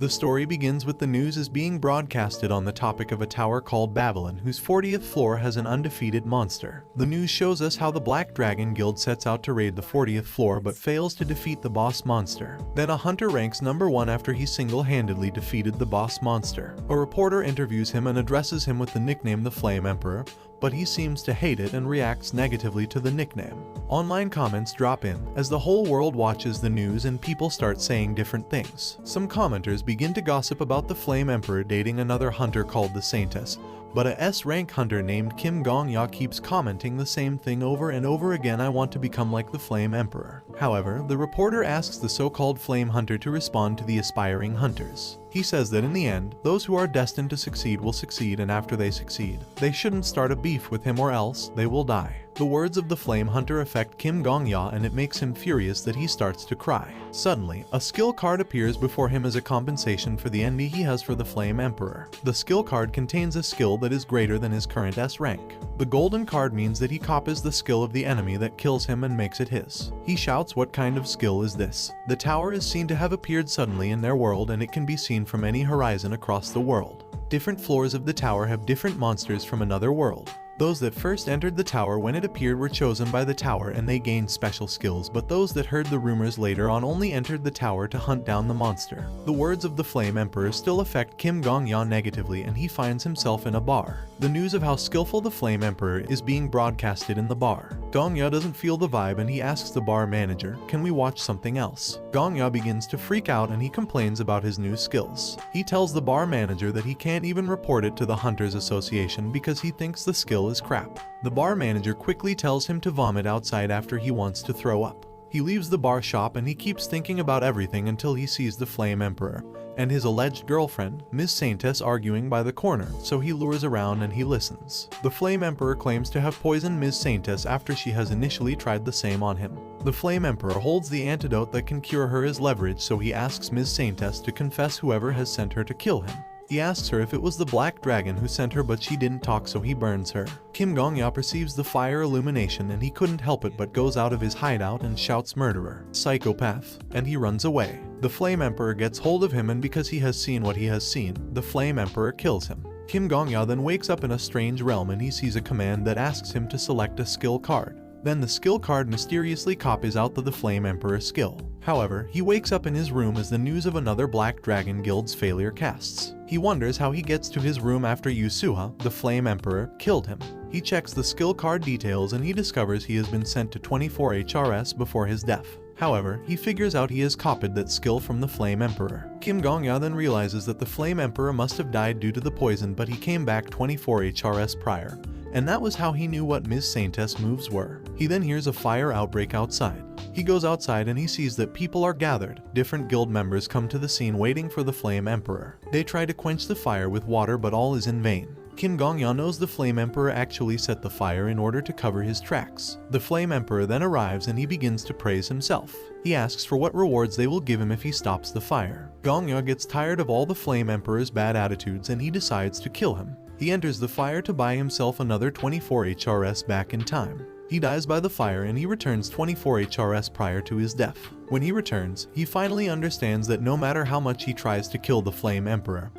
The story begins with the news is being broadcasted on the topic of a tower called Babylon whose 40th floor has an undefeated monster. The news shows us how the Black Dragon Guild sets out to raid the 40th floor but fails to defeat the boss monster. Then a hunter ranks number 1 after he single-handedly defeated the boss monster. A reporter interviews him and addresses him with the nickname the Flame Emperor, but he seems to hate it and reacts negatively to the nickname. Online comments drop in as the whole world watches the news and people start saying different things. Some commenters begin to gossip about the Flame Emperor dating another hunter called the Saintess, but a S-rank hunter named Kim Gong-ya keeps commenting the same thing over and over again: "I want to become like the Flame Emperor." However, the reporter asks the so-called Flame Hunter to respond to the aspiring hunters. He says that in the end, those who are destined to succeed will succeed, and after they succeed, they shouldn't start a beef with him or else they will die. The words of the Flame Hunter affect Kim Gong-ya and it makes him furious that he starts to cry. Suddenly, a skill card appears before him as a compensation for the envy he has for the Flame Emperor. The skill card contains a skill that is greater than his current S rank. The golden card means that he copies the skill of the enemy that kills him and makes it his. He shouts, "What kind of skill is this?" The tower is seen to have appeared suddenly in their world and it can be seen from any horizon across the world. Different floors of the tower have different monsters from another world. Those that first entered the tower when it appeared were chosen by the tower and they gained special skills, but those that heard the rumors later on only entered the tower to hunt down the monster. The words of the Flame Emperor still affect Kim Gong-ya negatively and he finds himself in a bar. The news of how skillful the Flame Emperor is being broadcasted in the bar. Gong-ya doesn't feel the vibe and he asks the bar manager, "Can we watch something else?" Gong-ya begins to freak out and he complains about his new skills. He tells the bar manager that he can't even report it to the Hunters Association because he thinks the skill is crap. The bar manager quickly tells him to vomit outside after he wants to throw up. He leaves the bar shop and he keeps thinking about everything until he sees the Flame Emperor and his alleged girlfriend, Ms. Saintess, arguing by the corner, so he lures around and he listens. The Flame Emperor claims to have poisoned Ms. Saintess after she has initially tried the same on him. The Flame Emperor holds the antidote that can cure her as leverage, so he asks Ms. Saintess to confess whoever has sent her to kill him. He asks her if it was the Black Dragon who sent her, but she didn't talk, so he burns her. Kim Gong-ya perceives the fire illumination and he couldn't help it but goes out of his hideout and shouts "Murderer, psychopath," and he runs away. The Flame Emperor gets hold of him and because he has seen what he has seen, the Flame Emperor kills him. Kim Gong-ya then wakes up in a strange realm and he sees a command that asks him to select a skill card. Then the skill card mysteriously copies out the Flame Emperor skill. However, he wakes up in his room as the news of another Black Dragon Guild's failure casts. He wonders how he gets to his room after Yusuha, the Flame Emperor, killed him. He checks the skill card details and he discovers he has been sent to 24 HRS before his death. However, he figures out he has copied that skill from the Flame Emperor. Kim Gong-ya then realizes that the Flame Emperor must have died due to the poison, but he came back 24 HRS prior, and that was how he knew what Ms. Saintess' moves were. He then hears a fire outbreak outside. He goes outside and he sees that people are gathered. Different guild members come to the scene waiting for the Flame Emperor. They try to quench the fire with water, but all is in vain. Kim Gong-ya knows the Flame Emperor actually set the fire in order to cover his tracks. The Flame Emperor then arrives and he begins to praise himself. He asks for what rewards they will give him if he stops the fire. Gong-ya gets tired of all the Flame Emperor's bad attitudes and he decides to kill him. He enters the fire to buy himself another 24 HRS back in time. He dies by the fire and he returns 24 HRS prior to his death. When he returns, he finally understands that no matter how much he tries to kill the Flame Emperor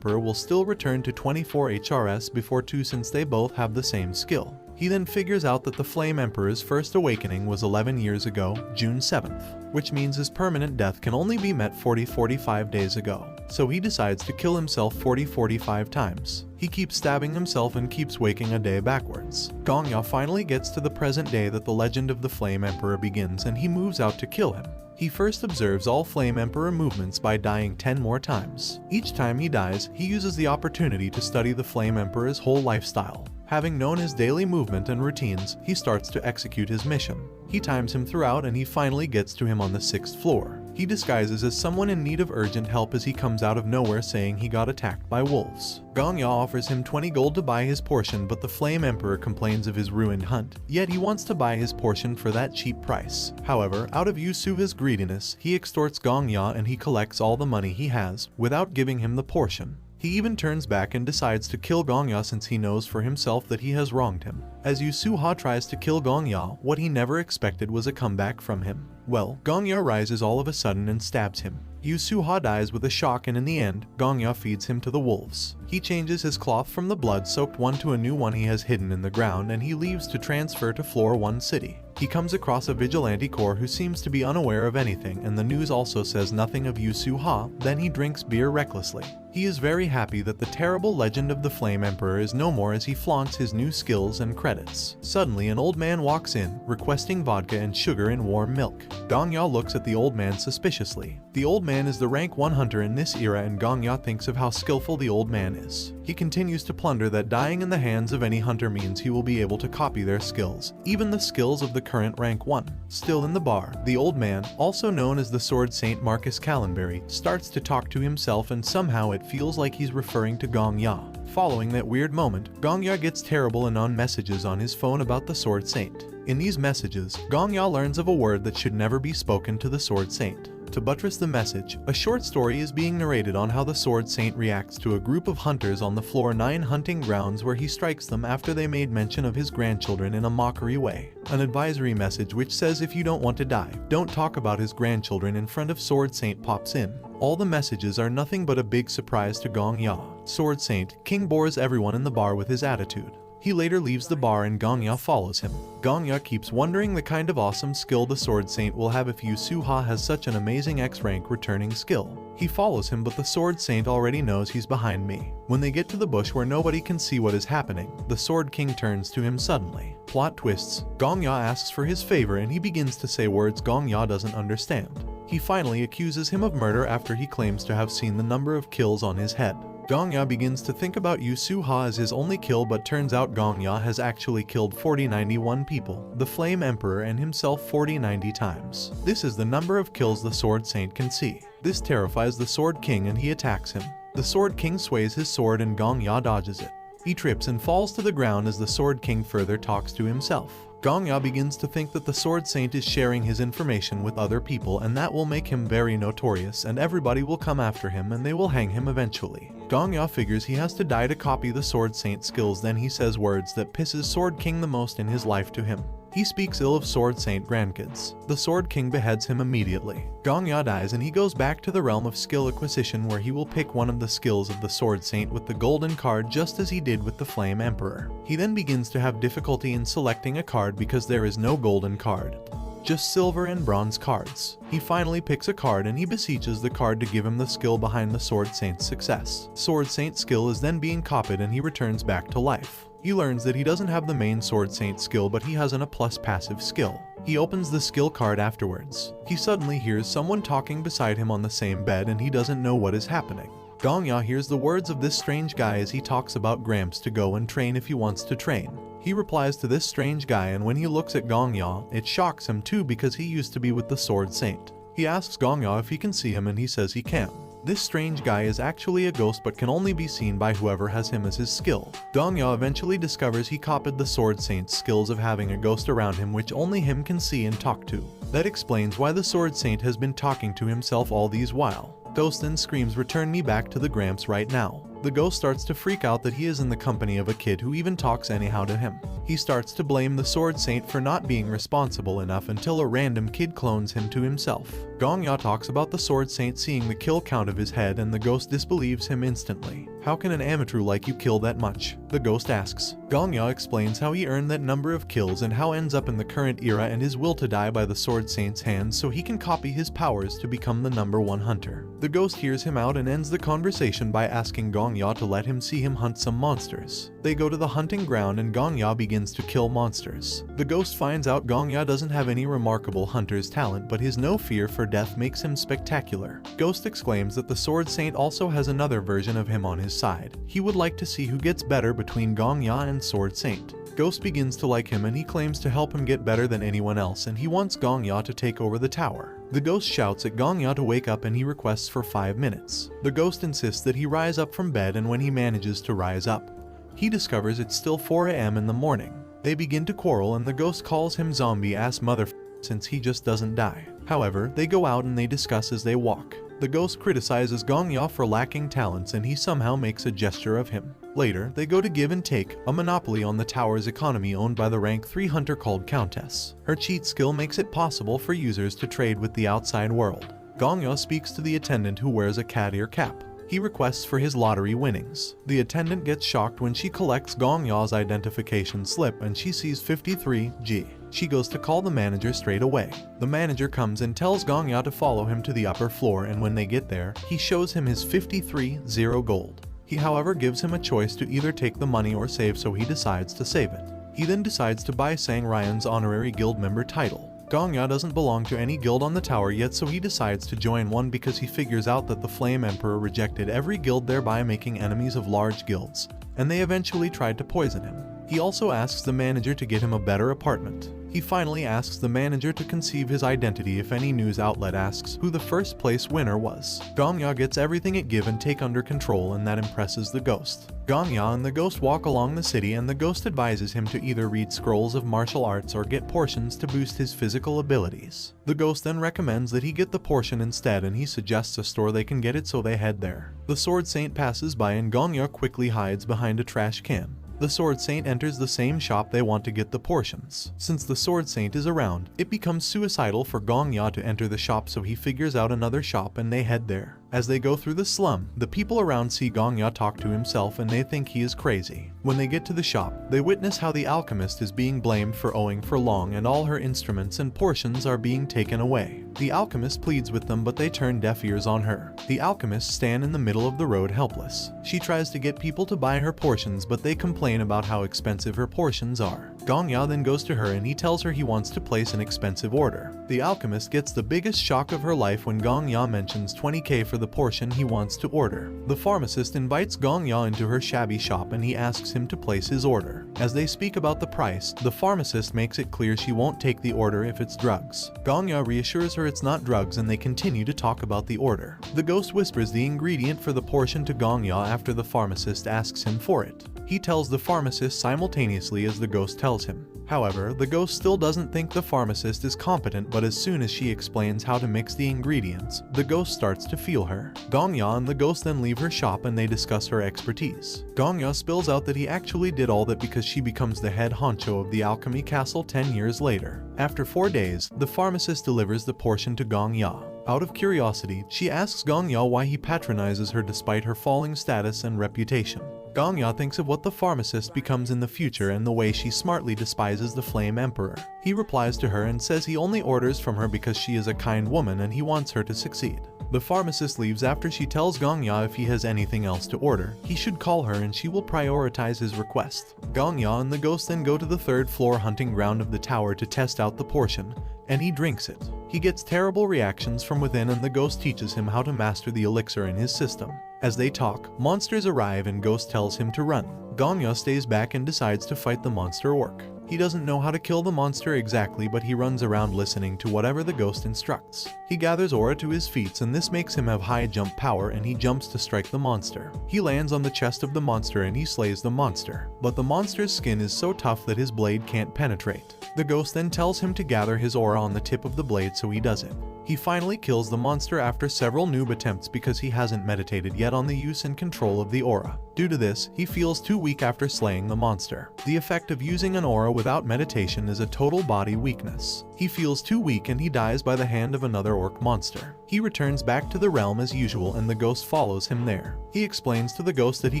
will still return to 24 HRS before 2 since they both have the same skill. He then figures out that the Flame Emperor's first awakening was 11 years ago, June 7th, which means his permanent death can only be met 45 days ago. So he decides to kill himself 45 times. He keeps stabbing himself and keeps waking a day backwards. Gong-ya finally gets to the present day that the legend of the Flame Emperor begins and he moves out to kill him. He first observes all Flame Emperor movements by dying 10 more times. Each time he dies, he uses the opportunity to study the Flame Emperor's whole lifestyle. Having known his daily movement and routines, he starts to execute his mission. He times him throughout and he finally gets to him on the 6th floor. He disguises as someone in need of urgent help as he comes out of nowhere saying he got attacked by wolves. Gong-ya offers him 20 gold to buy his portion, but the Flame Emperor complains of his ruined hunt, yet he wants to buy his portion for that cheap price. However, out of Yusuha's greediness, he extorts Gong-ya and he collects all the money he has without giving him the portion. He even turns back and decides to kill Gongya since he knows for himself that he has wronged him. As Yusuha tries to kill Gongya, what he never expected was a comeback from him. Well, Gongya rises all of a sudden and stabs him. Yusuha dies with a shock, and in the end, Gongya feeds him to the wolves. He changes his cloth from the blood-soaked one to a new one he has hidden in the ground, and he leaves to transfer to Floor 1 City. He comes across a vigilante corps who seems to be unaware of anything, and the news also says nothing of Yusuha. Then he drinks beer recklessly. He is very happy that the terrible legend of the Flame Emperor is no more as he flaunts his new skills and credits. Suddenly an old man walks in, requesting vodka and sugar in warm milk. Gongya looks at the old man suspiciously. The old man is the rank 1 hunter in this era, and Gongya thinks of how skillful the old man is. He continues to plunder that dying in the hands of any hunter means he will be able to copy their skills, even the skills of the current rank 1. Still in the bar, the old man, also known as the Sword Saint Marcus Callenberry, starts to talk to himself, and somehow it feels like he's referring to Gongya. Following that weird moment, Gongya gets terrible anon messages on his phone about the Sword Saint. In these messages, Gongya learns of a word that should never be spoken to the Sword Saint. To buttress the message, a short story is being narrated on how the Sword Saint reacts to a group of hunters on the Floor 9 hunting grounds, where he strikes them after they made mention of his grandchildren in a mockery way. An advisory message which says if you don't want to die, don't talk about his grandchildren in front of Sword Saint pops in. All the messages are nothing but a big surprise to Gongya. Sword Saint King bores everyone in the bar with his attitude. He later leaves the bar and Gongya follows him. Gongya keeps wondering the kind of awesome skill the Sword Saint will have if Yusuha has such an amazing X-rank returning skill. He follows him, but the Sword Saint already knows he's behind me. When they get to the bush where nobody can see what is happening, the Sword King turns to him suddenly. Plot twists, Gongya asks for his favor and he begins to say words Gongya doesn't understand. He finally accuses him of murder after he claims to have seen the number of kills on his head. Gongya begins to think about Yusuha as his only kill, but turns out Gongya has actually killed 4091 people, the Flame Emperor and himself 4090 times. This is the number of kills the Sword Saint can see. This terrifies the Sword King and he attacks him. The Sword King sways his sword and Gongya dodges it. He trips and falls to the ground as the Sword King further talks to himself. Gongya begins to think that the Sword Saint is sharing his information with other people, and that will make him very notorious, and everybody will come after him and they will hang him eventually. Gongya figures he has to die to copy the Sword Saint's skills. Then he says words that pisses Sword King the most in his life to him. He speaks ill of Sword Saint grandkids. The Sword King beheads him immediately. Gongya dies and he goes back to the realm of skill acquisition, where he will pick one of the skills of the Sword Saint with the golden card, just as he did with the Flame Emperor. He then begins to have difficulty in selecting a card because there is no golden card, just silver and bronze cards. He finally picks a card and he beseeches the card to give him the skill behind the Sword Saint's success. Sword Saint's skill is then being copied and he returns back to life. He learns that he doesn't have the main Sword Saint skill, but he has an A+ passive skill. He opens the skill card afterwards. He suddenly hears someone talking beside him on the same bed and he doesn't know what is happening. Gongya hears the words of this strange guy as he talks about Gramps to go and train if he wants to train. He replies to this strange guy, and when he looks at Gongya, it shocks him too because he used to be with the Sword Saint. He asks Gongya if he can see him and he says he can. This strange guy is actually a ghost but can only be seen by whoever has him as his skill. Gongya eventually discovers he copied the Sword Saint's skills of having a ghost around him which only him can see and talk to. That explains why the Sword Saint has been talking to himself all these while. Ghost then screams, "Return me back to the Gramps right now." The ghost starts to freak out that he is in the company of a kid who even talks anyhow to him. He starts to blame the Sword Saint for not being responsible enough until a random kid clones him to himself. Gongya talks about the Sword Saint seeing the kill count of his head and the ghost disbelieves him instantly. "How can an amateur like you kill that much?" the ghost asks. Gongya explains how he earned that number of kills and how ends up in the current era and his will to die by the Sword Saint's hands so he can copy his powers to become the #1 hunter. The ghost hears him out and ends the conversation by asking Gongya to let him see him hunt some monsters. They go to the hunting ground and Gongya begins to kill monsters. The ghost finds out Gongya doesn't have any remarkable hunter's talent, but his no fear for death makes him spectacular. Ghost exclaims that the Sword Saint also has another version of him on his side. He would like to see who gets better between Gongya and Sword Saint. Ghost begins to like him and he claims to help him get better than anyone else, and he wants Gongya to take over the tower. The ghost shouts at Gongya to wake up and he requests for 5 minutes. The ghost insists that he rise up from bed, and when he manages to rise up, he discovers it's still 4 AM in the morning. They begin to quarrel and the ghost calls him zombie ass mother since he just doesn't die. However, they go out and they discuss as they walk. The ghost criticizes Gongya for lacking talents and he somehow makes a gesture of him. Later, they go to Give and Take, a monopoly on the tower's economy owned by the rank 3 hunter called Countess. Her cheat skill makes it possible for users to trade with the outside world. Gongya speaks to the attendant who wears a cat ear cap. He requests for his lottery winnings. The attendant gets shocked when she collects Gongya's identification slip and she sees 53G. She goes to call the manager straight away. The manager comes and tells Gongya to follow him to the upper floor, and when they get there, he shows him his 53-0 gold. He however gives him a choice to either take the money or save, so he decides to save it. He then decides to buy Sang Ryan's honorary guild member title. Gongya doesn't belong to any guild on the tower yet, so he decides to join one because he figures out that the Flame Emperor rejected every guild, thereby making enemies of large guilds, and they eventually tried to poison him. He also asks the manager to get him a better apartment. He finally asks the manager to conceal his identity if any news outlet asks who the first place winner was. Gongya gets everything at Give and Take under control, and that impresses the ghost. Gongya and the ghost walk along the city, and the ghost advises him to either read scrolls of martial arts or get portions to boost his physical abilities. The ghost then recommends that he get the portion instead, and he suggests a store they can get it, so they head there. The Sword Saint passes by and Gongya quickly hides behind a trash can. The Sword Saint enters the same shop they want to get the portions. Since the Sword Saint is around, it becomes suicidal for Gongya to enter the shop, so he figures out another shop and they head there. As they go through the slum, the people around see Gongya talk to himself and they think he is crazy. When they get to the shop, they witness how the alchemist is being blamed for owing for long and all her instruments and portions are being taken away. The alchemist pleads with them, but they turn deaf ears on her. The alchemists stand in the middle of the road helpless. She tries to get people to buy her portions, but they complain about how expensive her portions are. Gongya then goes to her and he tells her he wants to place an expensive order. The alchemist gets the biggest shock of her life when Gongya mentions 20k for the portion he wants to order. The pharmacist invites Gongya into her shabby shop and he asks him to place his order. As they speak about the price, the pharmacist makes it clear she won't take the order if it's drugs. Gongya reassures her it's not drugs and they continue to talk about the order. The ghost whispers the ingredient for the portion to Gongya after the pharmacist asks him for it. He tells the pharmacist simultaneously as the ghost tells him. However, the ghost still doesn't think the pharmacist is competent, but as soon as she explains how to mix the ingredients, the ghost starts to feel her. Gongya and the ghost then leave her shop and they discuss her expertise. Gongya spills out that he actually did all that because she becomes the head honcho of the alchemy castle 10 years later. After 4 days, the pharmacist delivers the portion to Gongya. Out of curiosity, she asks Gongya why he patronizes her despite her falling status and reputation. Gongya thinks of what the pharmacist becomes in the future and the way she smartly despises the Flame Emperor. He replies to her and says he only orders from her because she is a kind woman and he wants her to succeed. The pharmacist leaves after she tells Gongya if he has anything else to order, he should call her and she will prioritize his request. Gongya and the ghost then go to the 3rd floor hunting ground of the tower to test out the portion, and he drinks it. He gets terrible reactions from within and the ghost teaches him how to master the elixir in his system. As they talk, monsters arrive and Ghost tells him to run. Gongya stays back and decides to fight the monster orc. He doesn't know how to kill the monster exactly, but he runs around listening to whatever the ghost instructs. He gathers aura to his feet and this makes him have high jump power and he jumps to strike the monster. He lands on the chest of the monster and he slays the monster. But the monster's skin is so tough that his blade can't penetrate. The ghost then tells him to gather his aura on the tip of the blade, so he does it. He finally kills the monster after several noob attempts because he hasn't meditated yet on the use and control of the aura. Due to this, he feels too weak after slaying the monster. The effect of using an aura without meditation is a total body weakness. He feels too weak and he dies by the hand of another orc monster. He returns back to the realm as usual and the ghost follows him there. He explains to the ghost that he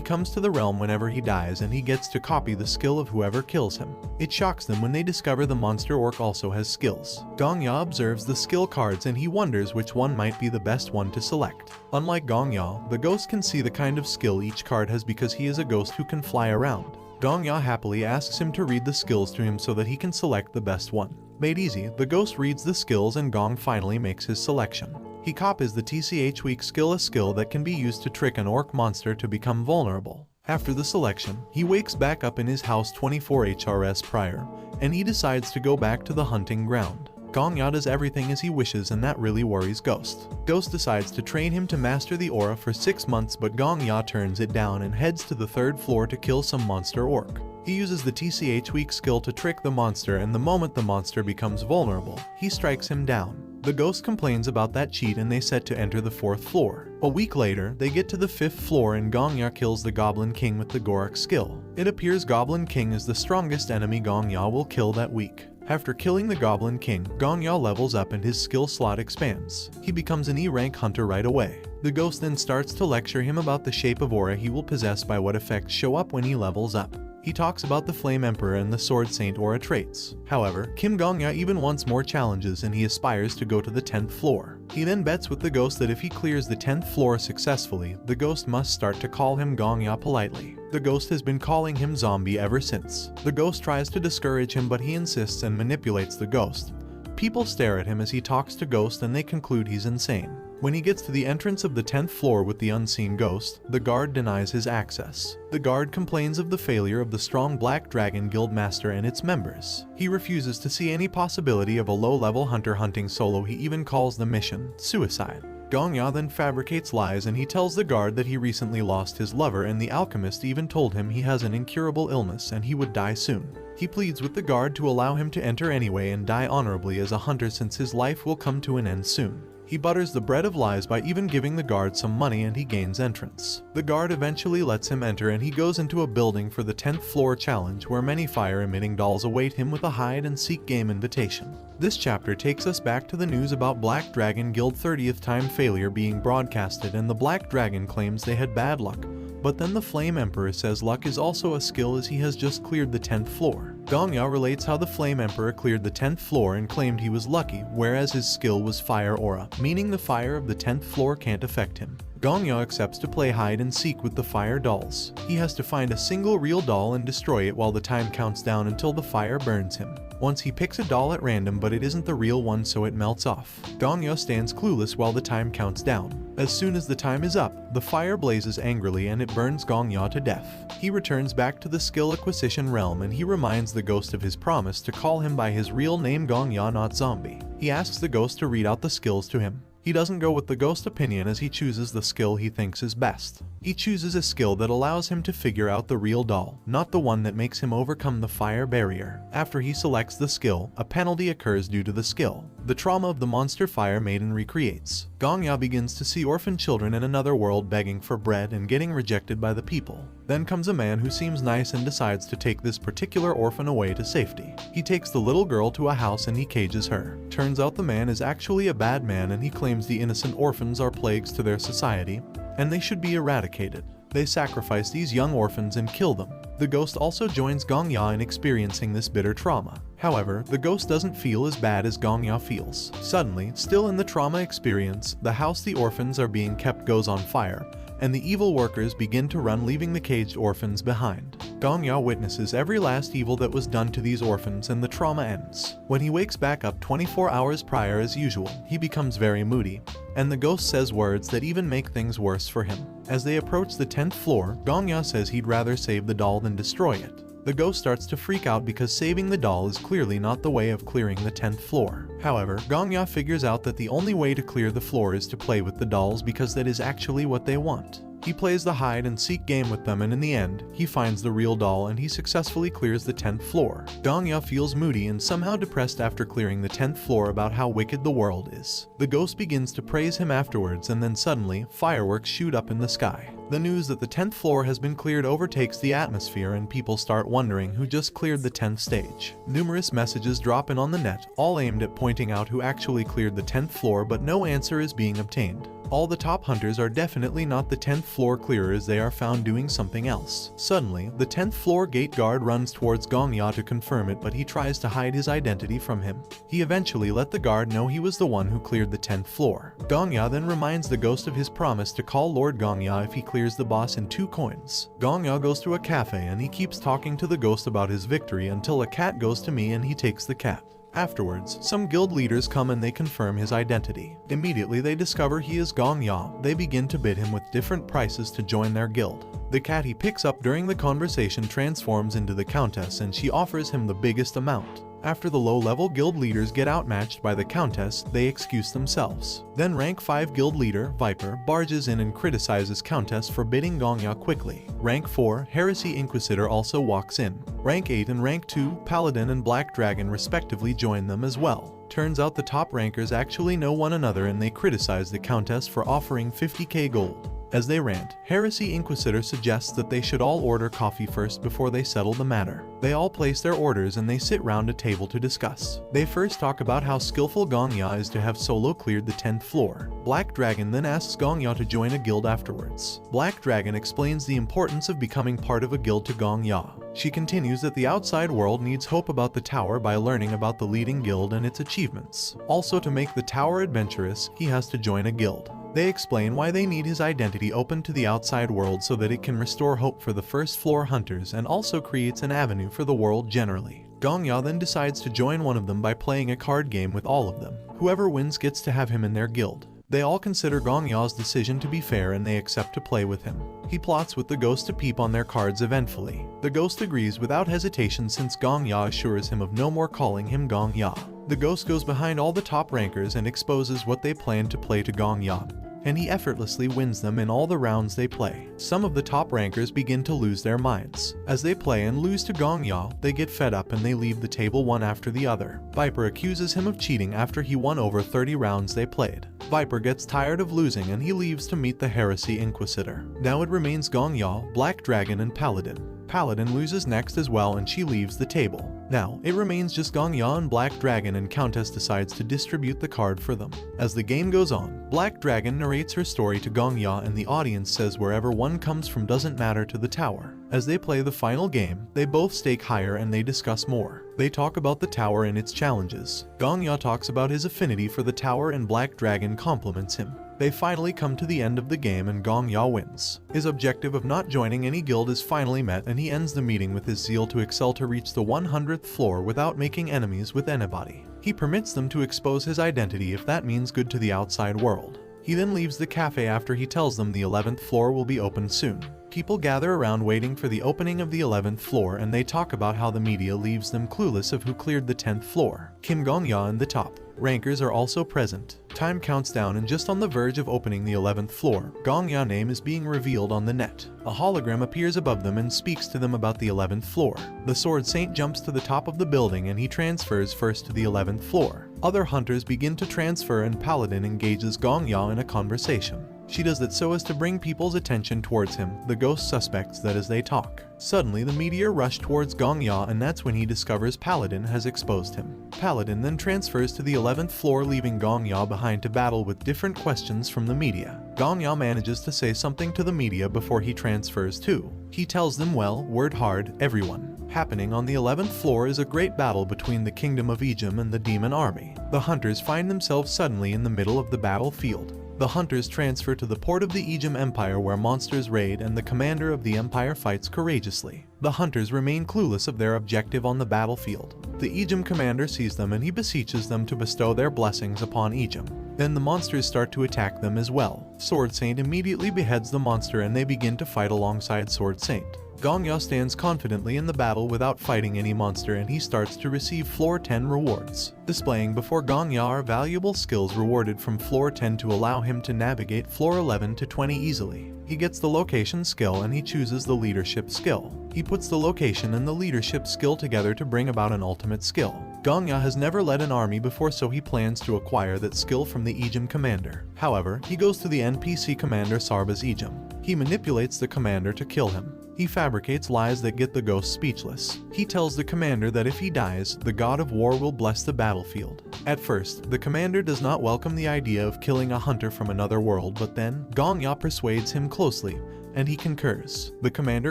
comes to the realm whenever he dies and he gets to copy the skill of whoever kills him. It shocks them when they discover the monster orc also has skills. Gongya observes the skill cards and he wonders which one might be the best one to select. Unlike Gongya, the ghost can see the kind of skill each card has because he is a ghost who can fly around. Gongya happily asks him to read the skills to him so that he can select the best one. Made easy, the ghost reads the skills and Gong finally makes his selection. He copies the TCH weak skill, a skill that can be used to trick an orc monster to become vulnerable. After the selection, he wakes back up in his house 24 HRS prior, and he decides to go back to the hunting ground. Gongya does everything as he wishes and that really worries Ghost. Ghost decides to train him to master the aura for 6 months, but Gongya turns it down and heads to the 3rd floor to kill some monster orc. He uses the TCH weak skill to trick the monster, and the moment the monster becomes vulnerable, he strikes him down. The ghost complains about that cheat and they set to enter the 4th floor. A week later, they get to the 5th floor and Gongya kills the Goblin King with the Gorak skill. It appears Goblin King is the strongest enemy Gongya will kill that week. After killing the Goblin King, Gongya levels up and his skill slot expands. He becomes an E-rank hunter right away. The ghost then starts to lecture him about the shape of aura he will possess by what effects show up when he levels up. He talks about the Flame Emperor and the Sword Saint aura traits. However, Kim Gongya even wants more challenges and he aspires to go to the 10th floor. He then bets with the ghost that if he clears the 10th floor successfully, the ghost must start to call him Gongya politely. The ghost has been calling him zombie ever since. The ghost tries to discourage him but he insists and manipulates the ghost. People stare at him as he talks to Ghost and they conclude he's insane. When he gets to the entrance of the 10th floor with the unseen ghost, the guard denies his access. The guard complains of the failure of the strong Black Dragon Guild Master and its members. He refuses to see any possibility of a low-level hunter hunting solo. He even calls the mission suicide. Gongya then fabricates lies and he tells the guard that he recently lost his lover and the alchemist even told him he has an incurable illness and he would die soon. He pleads with the guard to allow him to enter anyway and die honorably as a hunter since his life will come to an end soon. He butters the bread of lies by even giving the guard some money and he gains entrance. The guard eventually lets him enter and he goes into a building for the 10th floor challenge where many fire-emitting dolls await him with a hide-and-seek game invitation. This chapter takes us back to the news about Black Dragon Guild 30th time failure being broadcasted and the Black Dragon claims they had bad luck. But then the Flame Emperor says luck is also a skill as he has just cleared the 10th floor. Gongya relates how the Flame Emperor cleared the 10th floor and claimed he was lucky, whereas his skill was Fire Aura, meaning the fire of the 10th floor can't affect him. Gongya accepts to play hide and seek with the fire dolls. He has to find a single real doll and destroy it while the time counts down until the fire burns him. Once he picks a doll at random but it isn't the real one so it melts off. Gongya stands clueless while the time counts down. As soon as the time is up, the fire blazes angrily and it burns Gongya to death. He returns back to the skill acquisition realm and he reminds the ghost of his promise to call him by his real name Gongya not zombie. He asks the ghost to read out the skills to him. He doesn't go with the ghost opinion as he chooses the skill he thinks is best. He chooses a skill that allows him to figure out the real doll, not the one that makes him overcome the fire barrier. After he selects the skill, a penalty occurs due to the skill. The trauma of the monster fire maiden recreates. Gongya begins to see orphan children in another world begging for bread and getting rejected by the people. Then comes a man who seems nice and decides to take this particular orphan away to safety. He takes the little girl to a house and he cages her. Turns out the man is actually a bad man and he claims the innocent orphans are plagues to their society and they should be eradicated. They sacrifice these young orphans and kill them. The ghost also joins Gongya in experiencing this bitter trauma. However, the ghost doesn't feel as bad as Gongya feels. Suddenly, still in the trauma experience, the house the orphans are being kept goes on fire, and the evil workers begin to run, leaving the caged orphans behind. Gongya witnesses every last evil that was done to these orphans and the trauma ends. When he wakes back up 24 hours prior as usual, he becomes very moody, and the ghost says words that even make things worse for him. As they approach the 10th floor, Gongya says he'd rather save the doll than destroy it. The ghost starts to freak out because saving the doll is clearly not the way of clearing the 10th floor. However, Gongya figures out that the only way to clear the floor is to play with the dolls because that is actually what they want. He plays the hide and seek game with them and in the end, he finds the real doll and he successfully clears the 10th floor. Gongya feels moody and somehow depressed after clearing the 10th floor about how wicked the world is. The ghost begins to praise him afterwards and then suddenly, fireworks shoot up in the sky. The news that the 10th floor has been cleared overtakes the atmosphere and people start wondering who just cleared the 10th stage. Numerous messages drop in on the net, all aimed at pointing out who actually cleared the 10th floor, but no answer is being obtained. All the top hunters are definitely not the 10th floor clearers, they are found doing something else. Suddenly, the 10th floor gate guard runs towards Gongya to confirm it, but he tries to hide his identity from him. He eventually let the guard know he was the one who cleared the 10th floor. Gongya then reminds the ghost of his promise to call Lord Gongya if he clears the boss in 2 coins. Gongya goes to a cafe and he keeps talking to the ghost about his victory until a cat goes to me and he takes the cat. Afterwards, some guild leaders come and they confirm his identity. Immediately they discover he is Gongya. They begin to bid him with different prices to join their guild. The cat he picks up during the conversation transforms into the countess and she offers him the biggest amount. After the low-level guild leaders get outmatched by the countess, they excuse themselves. Then rank 5 guild leader, Viper, barges in and criticizes countess for bidding Gongya quickly. Rank 4, Heresy Inquisitor also walks in. Rank 8 and rank 2, Paladin and Black Dragon respectively join them as well. Turns out the top rankers actually know one another and they criticize the countess for offering 50k gold. As they rant, Heresy Inquisitor suggests that they should all order coffee first before they settle the matter. They all place their orders and they sit round a table to discuss. They first talk about how skillful Gongya is to have solo cleared the 10th floor. Black Dragon then asks Gongya to join a guild afterwards. Black Dragon explains the importance of becoming part of a guild to Gongya. She continues that the outside world needs hope about the tower by learning about the leading guild and its achievements. Also, to make the tower adventurous, he has to join a guild. They explain why they need his identity open to the outside world so that it can restore hope for the first floor hunters and also creates an avenue for the world generally. Gongya then decides to join one of them by playing a card game with all of them. Whoever wins gets to have him in their guild. They all consider Gongya's decision to be fair and they accept to play with him. He plots with the ghost to peep on their cards eventfully. The ghost agrees without hesitation since Gongya assures him of no more calling him Gongya. The ghost goes behind all the top rankers and exposes what they plan to play to Gongya, and he effortlessly wins them in all the rounds they play. Some of the top rankers begin to lose their minds. As they play and lose to Gongya, they get fed up and they leave the table one after the other. Viper accuses him of cheating after he won over 30 rounds they played. Viper gets tired of losing and he leaves to meet the Heresy Inquisitor. Now it remains Gongya, Black Dragon, and Paladin. Paladin loses next as well and she leaves the table. Now, it remains just Gongya and Black Dragon and Countess decides to distribute the card for them. As the game goes on, Black Dragon narrates her story to Gongya and the audience says wherever one comes from doesn't matter to the tower. As they play the final game, they both stake higher and they discuss more. They talk about the tower and its challenges. Gongya talks about his affinity for the tower and Black Dragon compliments him. They finally come to the end of the game and Gongya wins. His objective of not joining any guild is finally met and he ends the meeting with his zeal to excel to reach the 100th floor without making enemies with anybody. He permits them to expose his identity if that means good to the outside world. He then leaves the cafe after he tells them the 11th floor will be opened soon. People gather around waiting for the opening of the 11th floor and they talk about how the media leaves them clueless of who cleared the 10th floor. Kim Gongya and the top rankers are also present. Time counts down and just on the verge of opening the 11th floor, Gongya's name is being revealed on the net. A hologram appears above them and speaks to them about the 11th floor. The Sword Saint jumps to the top of the building and he transfers first to the 11th floor. Other hunters begin to transfer and Paladin engages Gongya in a conversation. She does that so as to bring people's attention towards him. The ghost suspects that as they talk. Suddenly the meteor rushes towards Gongya and that's when he discovers Paladin has exposed him. Paladin then transfers to the 11th floor leaving Gongya behind to battle with different questions from the media. Gongya manages to say something to the media before he transfers too. He tells them well, word hard, everyone. Happening on the 11th floor is a great battle between the Kingdom of Egypt and the Demon Army. The hunters find themselves suddenly in the middle of the battlefield. The hunters transfer to the port of the Egypt Empire where monsters raid and the commander of the empire fights courageously. The hunters remain clueless of their objective on the battlefield. The Egypt commander sees them and he beseeches them to bestow their blessings upon Egypt. Then the monsters start to attack them as well. Sword Saint immediately beheads the monster and they begin to fight alongside Sword Saint. Gongya stands confidently in the battle without fighting any monster and he starts to receive floor 10 rewards. Displaying before Gongya are valuable skills rewarded from floor 10 to allow him to navigate floor 11 to 20 easily. He gets the location skill and he chooses the leadership skill. He puts the location and the leadership skill together to bring about an ultimate skill. Gongya has never led an army before so he plans to acquire that skill from the Egypt commander. However, he goes to the NPC commander Sarba's Egypt. He manipulates the commander to kill him. He fabricates lies that get the ghost speechless. He tells the commander that if he dies, the god of war will bless the battlefield. At first, the commander does not welcome the idea of killing a hunter from another world, but then Gongya persuades him closely, and he concurs. The commander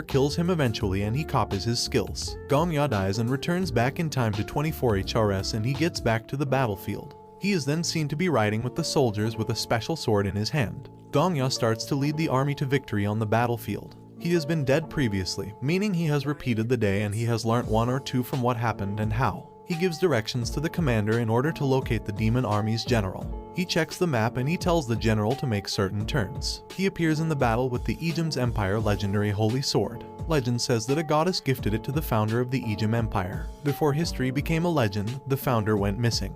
kills him eventually and he copies his skills. Gongya dies and returns back in time to 24 HRS and he gets back to the battlefield. He is then seen to be riding with the soldiers with a special sword in his hand. Gongya starts to lead the army to victory on the battlefield. He has been dead previously, meaning he has repeated the day and he has learnt one or two from what happened and how. He gives directions to the commander in order to locate the demon army's general. He checks the map and he tells the general to make certain turns. He appears in the battle with the Egypt's Empire legendary holy sword. Legend says that a goddess gifted it to the founder of the Egypt Empire. Before history became a legend, the founder went missing.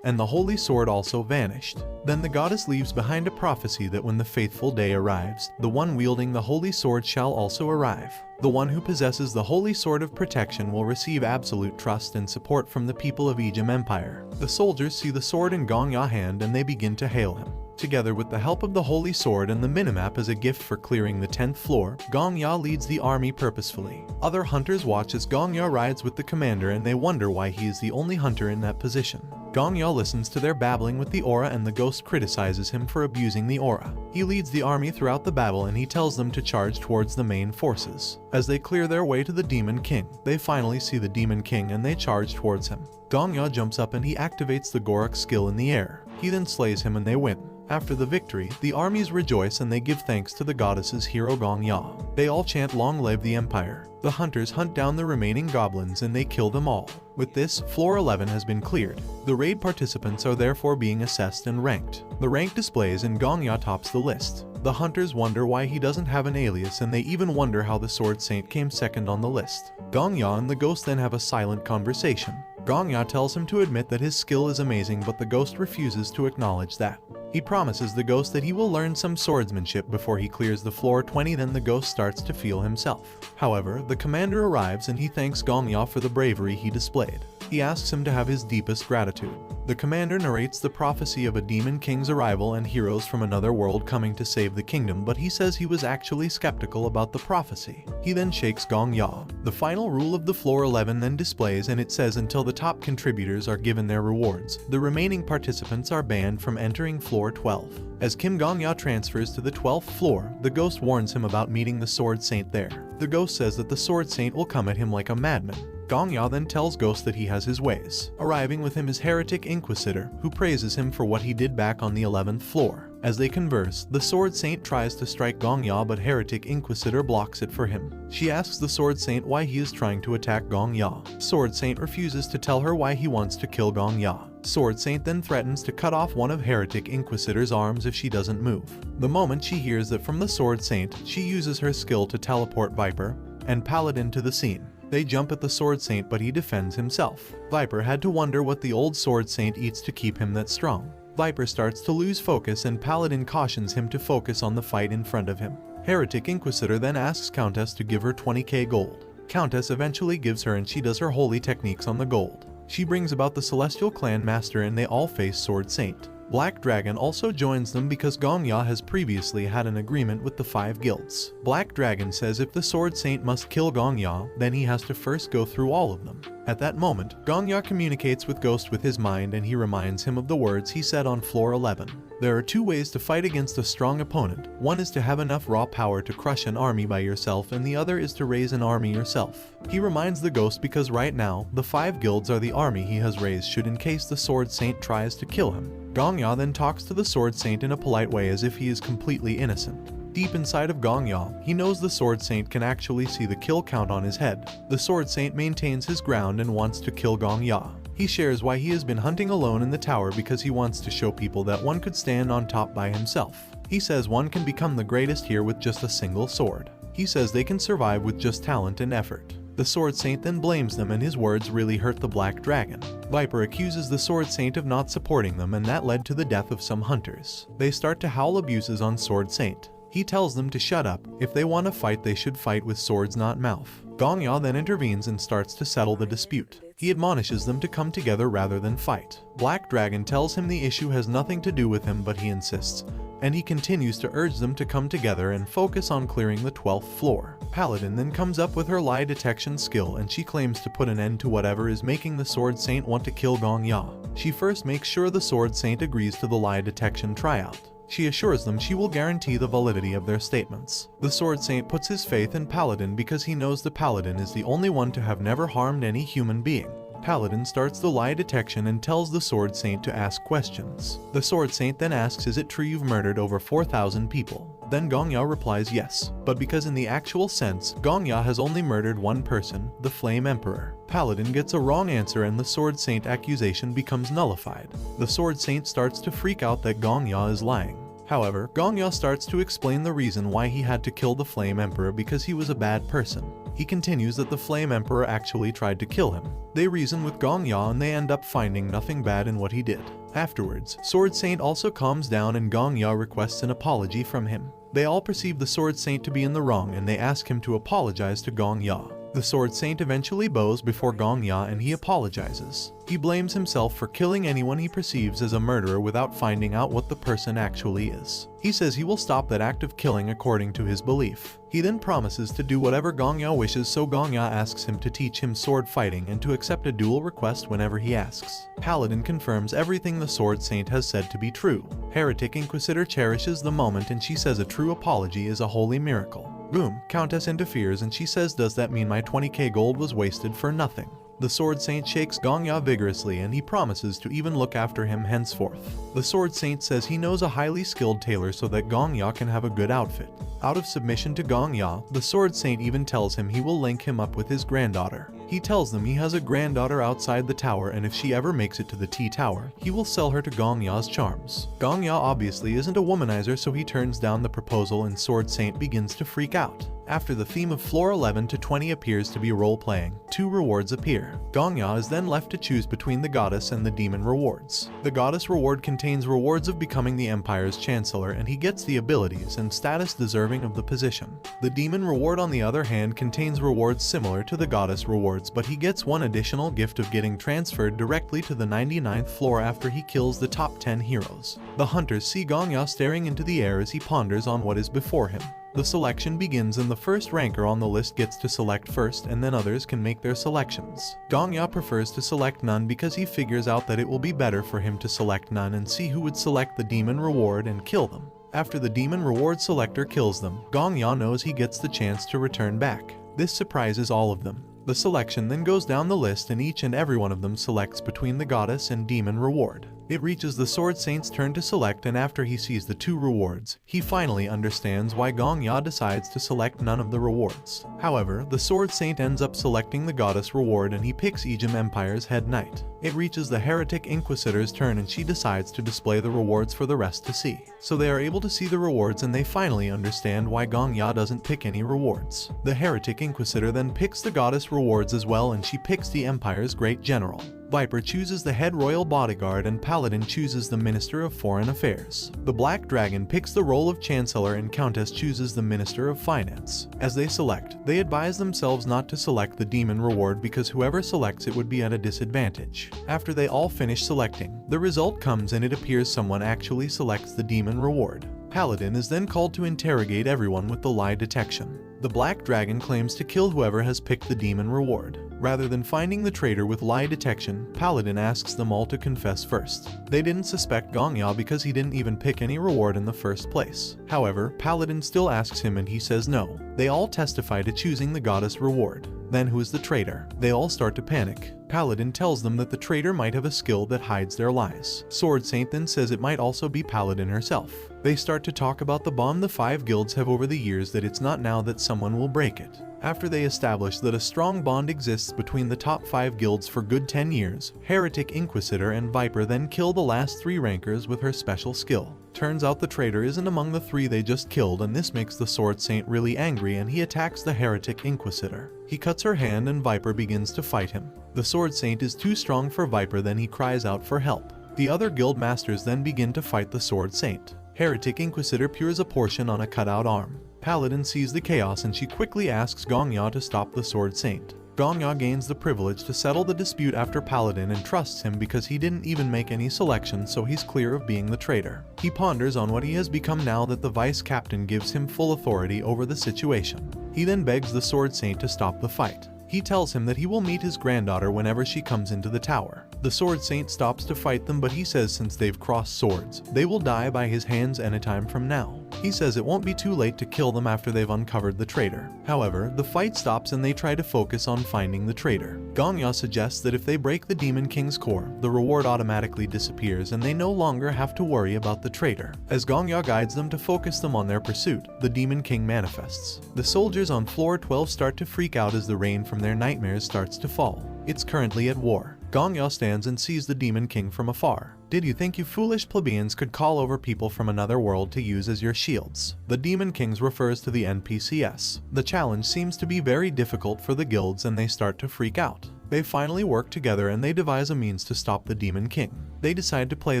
and the holy sword also vanished. Then the goddess leaves behind a prophecy that when the faithful day arrives, the one wielding the holy sword shall also arrive. The one who possesses the holy sword of protection will receive absolute trust and support from the people of Ejim Empire. The soldiers see the sword in Gongya's hand and they begin to hail him. Together with the help of the holy sword and the minimap as a gift for clearing the 10th floor, Gongya leads the army purposefully. Other hunters watch as Gongya rides with the commander and they wonder why he is the only hunter in that position. Gongya listens to their babbling with the aura and the ghost criticizes him for abusing the aura. He leads the army throughout the battle and he tells them to charge towards the main forces. As they clear their way to the Demon King, they finally see the Demon King and they charge towards him. Gongya jumps up and he activates the Gorak skill in the air. He then slays him and they win. After the victory, the armies rejoice and they give thanks to the goddess's hero Gongya. They all chant "Long live the Empire." The hunters hunt down the remaining goblins and they kill them all. With this, floor 11 has been cleared. The raid participants are therefore being assessed and ranked. The rank displays and Gongya tops the list. The hunters wonder why he doesn't have an alias and they even wonder how the Sword Saint came second on the list. Gongya and the ghost then have a silent conversation. Gongya tells him to admit that his skill is amazing, but the ghost refuses to acknowledge that. He promises the ghost that he will learn some swordsmanship before he clears the floor 20. Then the ghost starts to feel himself. However, the commander arrives and he thanks Gongya for the bravery he displayed. He asks him to have his deepest gratitude. The commander narrates the prophecy of a demon king's arrival and heroes from another world coming to save the kingdom, but he says he was actually skeptical about the prophecy. He then shakes Gongya. The final rule of the floor 11 then displays and it says until the top contributors are given their rewards, the remaining participants are banned from entering floor 12. As Kim Gongya transfers to the 12th floor, the ghost warns him about meeting the Sword Saint there. The ghost says that the Sword Saint will come at him like a madman. Gongya then tells Ghost that he has his ways. Arriving with him is Heretic Inquisitor, who praises him for what he did back on the 11th floor. As they converse, the Sword Saint tries to strike Gongya, but Heretic Inquisitor blocks it for him. She asks the Sword Saint why he is trying to attack Gongya. Sword Saint refuses to tell her why he wants to kill Gongya. Sword Saint then threatens to cut off one of Heretic Inquisitor's arms if she doesn't move. The moment she hears that from the Sword Saint, she uses her skill to teleport Viper and Paladin to the scene. They jump at the Sword Saint, but he defends himself. Viper had to wonder what the old Sword Saint eats to keep him that strong. Viper starts to lose focus and Paladin cautions him to focus on the fight in front of him. Heretic Inquisitor then asks Countess to give her 20k gold. Countess eventually gives her and she does her holy techniques on the gold. She brings about the Celestial Clan Master and they all face Sword Saint. Black Dragon also joins them because Gongya has previously had an agreement with the 5 guilds. Black Dragon says if the Sword Saint must kill Gongya, then he has to first go through all of them. At that moment, Gongya communicates with Ghost with his mind and he reminds him of the words he said on floor 11. There are 2 ways to fight against a strong opponent. One is to have enough raw power to crush an army by yourself and the other is to raise an army yourself. He reminds the Ghost because right now, the 5 guilds are the army he has raised should in case the Sword Saint tries to kill him. Gongya then talks to the Sword Saint in a polite way as if he is completely innocent. Deep inside of Gongya, he knows the Sword Saint can actually see the kill count on his head. The Sword Saint maintains his ground and wants to kill Gongya. He shares why he has been hunting alone in the tower because he wants to show people that one could stand on top by himself. He says one can become the greatest here with just a single sword. He says they can survive with just talent and effort. The Sword Saint then blames them and his words really hurt the Black Dragon. Viper accuses the Sword Saint of not supporting them and that led to the death of some hunters. They start to howl abuses on Sword Saint. He tells them to shut up. If they want to fight, they should fight with swords, not mouth. Gongya then intervenes and starts to settle the dispute. He admonishes them to come together rather than fight. Black Dragon tells him the issue has nothing to do with him, but he insists, and he continues to urge them to come together and focus on clearing the 12th floor. Paladin then comes up with her lie detection skill and she claims to put an end to whatever is making the Sword Saint want to kill Gongya. She first makes sure the Sword Saint agrees to the lie detection tryout. She assures them she will guarantee the validity of their statements. The Sword Saint puts his faith in Paladin because he knows the Paladin is the only one to have never harmed any human being. Paladin starts the lie detection and tells the Sword Saint to ask questions. The Sword Saint then asks, is it true you've murdered over 4,000 people? Then Gongya replies yes, but because in the actual sense, Gongya has only murdered one person, the Flame Emperor. Paladin gets a wrong answer and the Sword Saint accusation becomes nullified. The Sword Saint starts to freak out that Gongya is lying. However, Gongya starts to explain the reason why he had to kill the Flame Emperor because he was a bad person. He continues that the Flame Emperor actually tried to kill him. They reason with Gongya and they end up finding nothing bad in what he did. Afterwards, Sword Saint also calms down and Gongya requests an apology from him. They all perceive the Sword Saint to be in the wrong and they ask him to apologize to Gongya. The Sword Saint eventually bows before Gongya and he apologizes. He blames himself for killing anyone he perceives as a murderer without finding out what the person actually is. He says he will stop that act of killing according to his belief. He then promises to do whatever Gongya wishes, so Gongya asks him to teach him sword fighting and to accept a duel request whenever he asks. Paladin confirms everything the Sword Saint has said to be true. Heretic Inquisitor cherishes the moment and she says a true apology is a holy miracle. Boom, Countess interferes and she says, does that mean my 20k gold was wasted for nothing? The Sword Saint shakes Gongya vigorously and he promises to even look after him henceforth. The Sword Saint says he knows a highly skilled tailor so that Gongya can have a good outfit. Out of submission to Gongya, the Sword Saint even tells him he will link him up with his granddaughter. He tells them he has a granddaughter outside the tower and if she ever makes it to the T-Tower, he will sell her to Gongya's charms. Gongya obviously isn't a womanizer, so he turns down the proposal and Sword Saint begins to freak out. After the theme of floor 11 to 20 appears to be role-playing, 2 rewards appear. Gongya is then left to choose between the goddess and the demon rewards. The goddess reward contains rewards of becoming the Empire's Chancellor and he gets the abilities and status deserving of the position. The demon reward on the other hand contains rewards similar to the goddess rewards, but he gets one additional gift of getting transferred directly to the 99th floor after he kills the top 10 heroes. The hunters see Gongya staring into the air as he ponders on what is before him. The selection begins and the first ranker on the list gets to select first and then others can make their selections. Gongya prefers to select none because he figures out that it will be better for him to select none and see who would select the demon reward and kill them. After the demon reward selector kills them, Gongya knows he gets the chance to return back. This surprises all of them. The selection then goes down the list and each and every one of them selects between the goddess and demon reward. It reaches the Sword Saint's turn to select and after he sees the 2 rewards, he finally understands why Gongya decides to select none of the rewards. However, the Sword Saint ends up selecting the goddess reward and he picks Ejim Empire's head knight. It reaches the Heretic Inquisitor's turn and she decides to display the rewards for the rest to see. So they are able to see the rewards and they finally understand why Gongya doesn't pick any rewards. The Heretic Inquisitor then picks the goddess rewards as well and she picks the Empire's Great General. Viper chooses the head royal bodyguard and Paladin chooses the Minister of Foreign Affairs. The Black Dragon picks the role of Chancellor and Countess chooses the Minister of Finance. As they select, they advise themselves not to select the demon reward because whoever selects it would be at a disadvantage. After they all finish selecting, the result comes and it appears someone actually selects the demon reward. Paladin is then called to interrogate everyone with the lie detection. The Black Dragon claims to kill whoever has picked the demon reward. Rather than finding the traitor with lie detection, Paladin asks them all to confess first. They didn't suspect Gongya because he didn't even pick any reward in the first place. However, Paladin still asks him and he says no. They all testify to choosing the goddess reward. Then who is the traitor? They all start to panic. Paladin tells them that the traitor might have a skill that hides their lies. Sword Saint then says it might also be Paladin herself. They start to talk about the bond the 5 guilds have over the years, that it's not now that someone will break it. After they establish that a strong bond exists between the top 5 guilds for good 10 years, Heretic Inquisitor and Viper then kill the last 3 rankers with her special skill. Turns out the traitor isn't among the 3 they just killed and this makes the Sword Saint really angry and he attacks the Heretic Inquisitor. He cuts her hand and Viper begins to fight him. The Sword Saint is too strong for Viper, then he cries out for help. The other guild masters then begin to fight the Sword Saint. Heretic Inquisitor peels a portion on a cutout arm. Paladin sees the chaos and she quickly asks Gongya to stop the Sword Saint. Gongya gains the privilege to settle the dispute after Paladin and trusts him because he didn't even make any selection, so he's clear of being the traitor. He ponders on what he has become now that the vice captain gives him full authority over the situation. He then begs the Sword Saint to stop the fight. He tells him that he will meet his granddaughter whenever she comes into the tower. The Sword Saint stops to fight them, but he says since they've crossed swords, they will die by his hands anytime from now. He says it won't be too late to kill them after they've uncovered the traitor. However, the fight stops and they try to focus on finding the traitor. Gongya suggests that if they break the Demon King's core, the reward automatically disappears and they no longer have to worry about the traitor. As Gongya guides them to focus them on their pursuit, the Demon King manifests. The soldiers on floor 12 start to freak out as the rain from their nightmares starts to fall. It's currently at war. Gongya stands and sees the Demon King from afar. Did you think you foolish plebeians could call over people from another world to use as your shields? The Demon Kings refers to the NPCs. The challenge seems to be very difficult for the guilds and they start to freak out. They finally work together and they devise a means to stop the Demon King. They decide to play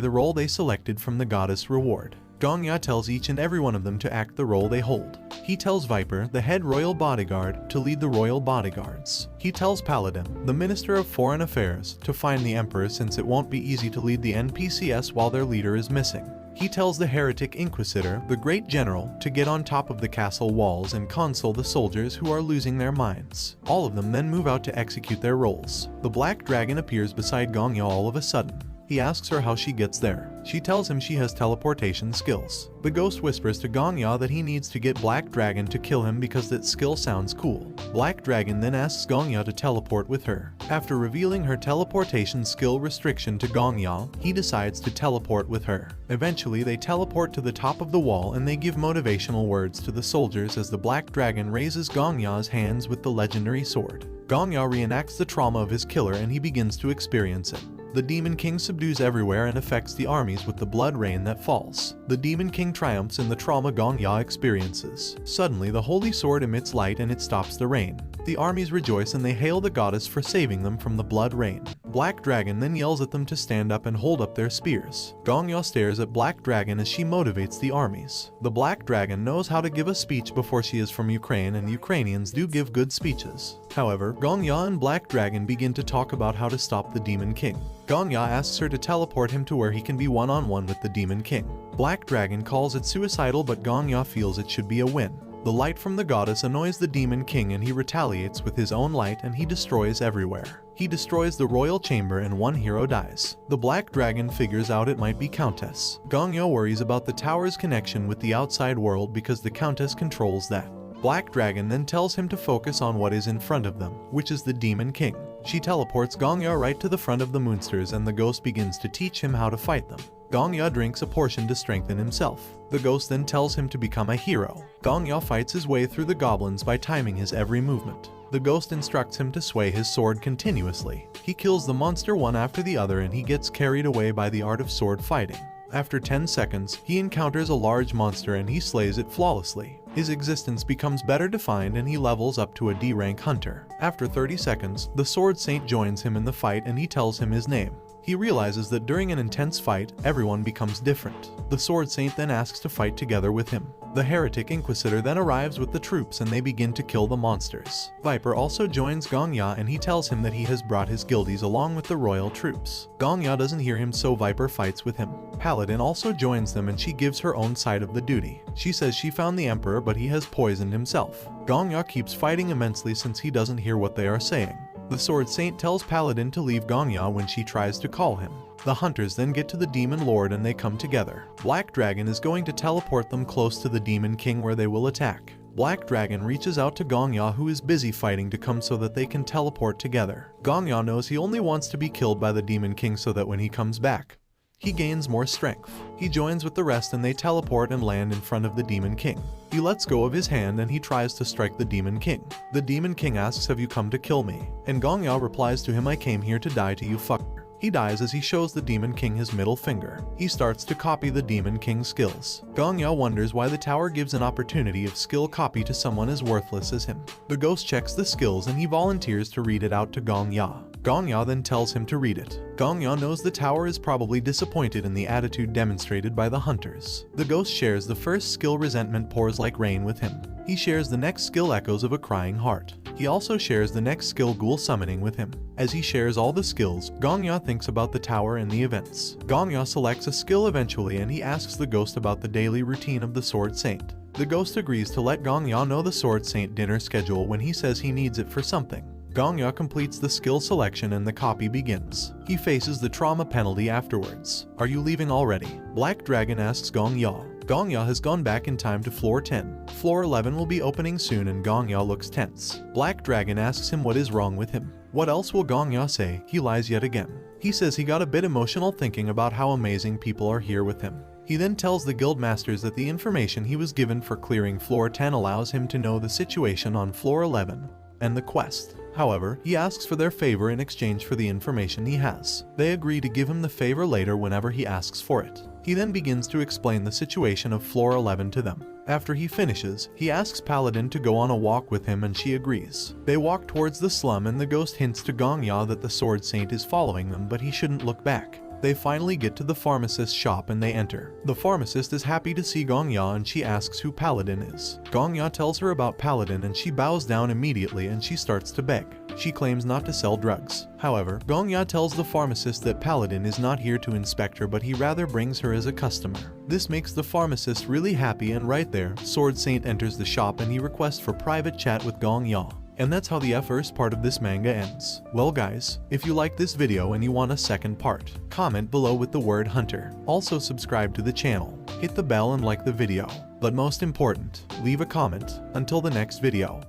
the role they selected from the goddess reward. Gongya tells each and every one of them to act the role they hold. He tells Viper, the head royal bodyguard, to lead the royal bodyguards. He tells Paladin, the Minister of Foreign Affairs, to find the Emperor since it won't be easy to lead the NPCs while their leader is missing. He tells the Heretic Inquisitor, the Great General, to get on top of the castle walls and console the soldiers who are losing their minds. All of them then move out to execute their roles. The Black Dragon appears beside Gongya all of a sudden. He asks her how she gets there. She tells him she has teleportation skills. The ghost whispers to Gongya that he needs to get Black Dragon to kill him because that skill sounds cool. Black Dragon then asks Gongya to teleport with her. After revealing her teleportation skill restriction to Gongya, he decides to teleport with her. Eventually they teleport to the top of the wall and they give motivational words to the soldiers as the Black Dragon raises Gongya's hands with the legendary sword. Gongya reenacts the trauma of his killer and he begins to experience it. The Demon King subdues everywhere and affects the armies with the blood rain that falls. The Demon King triumphs in the trauma Gongya experiences. Suddenly, the holy sword emits light and it stops the rain. The armies rejoice and they hail the goddess for saving them from the blood rain. Black Dragon then yells at them to stand up and hold up their spears. Gongya stares at Black Dragon as she motivates the armies. The Black Dragon knows how to give a speech before she is from Ukraine and Ukrainians do give good speeches. However, Gongya and Black Dragon begin to talk about how to stop the Demon King. Gongya asks her to teleport him to where he can be one-on-one with the Demon King. Black Dragon calls it suicidal but Gongya feels it should be a win. The light from the goddess annoys the Demon King and he retaliates with his own light and he destroys everywhere. He destroys the royal chamber and one hero dies. The Black Dragon figures out it might be Countess. Gongya worries about the tower's connection with the outside world because the Countess controls that. Black Dragon then tells him to focus on what is in front of them, which is the Demon King. She teleports Gongya right to the front of the Moonsters and the ghost begins to teach him how to fight them. Gongya drinks a portion to strengthen himself. The ghost then tells him to become a hero. Gongya fights his way through the goblins by timing his every movement. The ghost instructs him to sway his sword continuously. He kills the monster one after the other and he gets carried away by the art of sword fighting. After 10 seconds, he encounters a large monster and he slays it flawlessly. His existence becomes better defined and he levels up to a D rank hunter. After 30 seconds, the Sword Saint joins him in the fight and he tells him his name. He realizes that during an intense fight, everyone becomes different. The Sword Saint then asks to fight together with him. The Heretic Inquisitor then arrives with the troops and they begin to kill the monsters. Viper also joins Gongya and he tells him that he has brought his guildies along with the royal troops. Gongya doesn't hear him so Viper fights with him. Paladin also joins them and she gives her own side of the duty. She says she found the Emperor but he has poisoned himself. Gongya keeps fighting immensely since he doesn't hear what they are saying. The Sword Saint tells Paladin to leave Gongya when she tries to call him. The hunters then get to the Demon Lord and they come together. Black Dragon is going to teleport them close to the Demon King where they will attack. Black Dragon reaches out to Gongya who is busy fighting to come so that they can teleport together. Gongya knows he only wants to be killed by the Demon King so that when he comes back, he gains more strength. He joins with the rest and they teleport and land in front of the Demon King. He lets go of his hand and he tries to strike the Demon King. The Demon King asks, "Have you come to kill me?" And Gongya replies to him, "I came here to die to you fucker." He dies as he shows the Demon King his middle finger. He starts to copy the Demon King's skills. Gongya wonders why the tower gives an opportunity of skill copy to someone as worthless as him. The ghost checks the skills and he volunteers to read it out to Gongya. Gongya then tells him to read it. Gongya knows the tower is probably disappointed in the attitude demonstrated by the hunters. The ghost shares the first skill resentment pours like rain with him. He shares the next skill echoes of a crying heart. He also shares the next skill ghoul summoning with him. As he shares all the skills, Gongya thinks about the tower and the events. Gongya selects a skill eventually and he asks the ghost about the daily routine of the Sword Saint. The ghost agrees to let Gongya know the Sword Saint dinner schedule when he says he needs it for something. Gongya completes the skill selection and the copy begins. He faces the trauma penalty afterwards. "Are you leaving already?" Black Dragon asks Gongya. Gongya has gone back in time to floor 10. Floor 11 will be opening soon and Gongya looks tense. Black Dragon asks him what is wrong with him. What else will Gongya say? He lies yet again. He says he got a bit emotional thinking about how amazing people are here with him. He then tells the guild masters that the information he was given for clearing floor 10 allows him to know the situation on floor 11 and the quest. However, he asks for their favor in exchange for the information he has. They agree to give him the favor later whenever he asks for it. He then begins to explain the situation of floor 11 to them. After he finishes, he asks Paladin to go on a walk with him and she agrees. They walk towards the slum and the ghost hints to Gongya that the Sword Saint is following them, but he shouldn't look back. They finally get to the pharmacist's shop and they enter. The pharmacist is happy to see Gongya and she asks who Paladin is. Gongya tells her about Paladin and she bows down immediately and she starts to beg. She claims not to sell drugs. However, Gongya tells the pharmacist that Paladin is not here to inspect her, but he rather brings her as a customer. This makes the pharmacist really happy, and right there, Sword Saint enters the shop and he requests for private chat with Gongya. And that's how the first part of this manga ends. Well guys, if you like this video and you want a second part, comment below with the word hunter. Also subscribe to the channel, hit the bell and like the video. But most important, leave a comment. Until the next video.